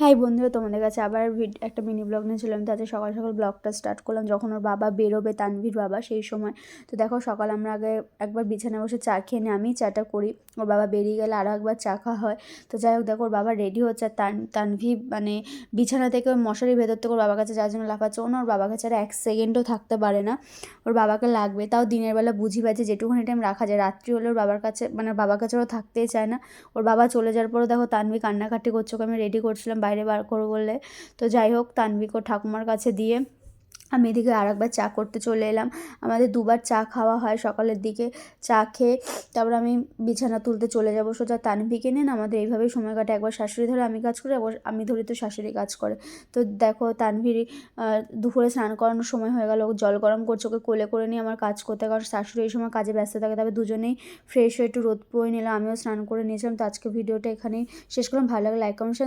High বন্ধুরা, তোমাদের কাছে আবার একটা মিনি ব্লগ নিয়েছিলাম। তো আজকে সকাল সকাল ব্লগটা স্টার্ট করলাম যখন ওর বাবা বেরোবে, তানভীর বাবা, সেই সময়। তো দেখো, সকাল আমরা আগে একবার বিছানায় বসে চা খেয়ে নিই, আমি চাটা করি, ওর বাবা বেরিয়ে গেলে আরও একবার চা খাওয়া হয়। তো যাই হোক, দেখো ওর বাবা রেডি হচ্ছে, আর তানভীর মানে বিছানা থেকে ওর মশারির ভেতর থেকে ওর বাবার কাছে যাওয়ার জন্য লাফাচ্ছে। ও না ওর বাবার কাছে আর এক সেকেন্ডও থাকতে পারে না, ওর বাবাকে লাগবে। তাও দিনের বেলা বুঝি পাচ্ছে যেটুকুখানি টাইম রাখা যায়, রাত্রি হলে ওর বাবার কাছে মানে বাবার কাছে ওরা থাকতেই চায় না। ওর বাবা চলে যাওয়ার পরও দেখো তানভী কান্নাকাটি করছে, ওকে আমি রেডি করছিলাম বাইরে বার করবো বলে। তো যাই হোক, তানভীকে ওর ঠাকুমার কাছে দিয়ে আমি এদিকে আর একবার চা করতে চলে এলাম। আমাদের দুবার চা খাওয়া হয় সকালের দিকে। চা খেয়ে তারপর আমি বিছানা তুলতে চলে যাবো সোজা। তানভীকে নিয়ে না আমাদের এইভাবেই সময় কাটে, একবার শাশুড়ি ধরে আমি কাজ করি, একবার আমি ধরি তো শাশুড়ি কাজ করে। তো দেখো তানভীর দুপুরে স্নান করানোর সময় হয়ে গেল, ও জল গরম করছে, ওকে কোলে করে নিয়ে আমার কাজ করতে, কারণ শাশুড়ি এই সময় কাজে ব্যস্ত থাকে। তবে দুজনেই ফ্রেশ হয়ে একটু রোদ পোয়ে নিলাম, আমিও স্নান করে নিয়েছিলাম। তো আজকে ভিডিওটা এখানেই শেষ করলাম। ভালো লাগে লাইক কমেন্ট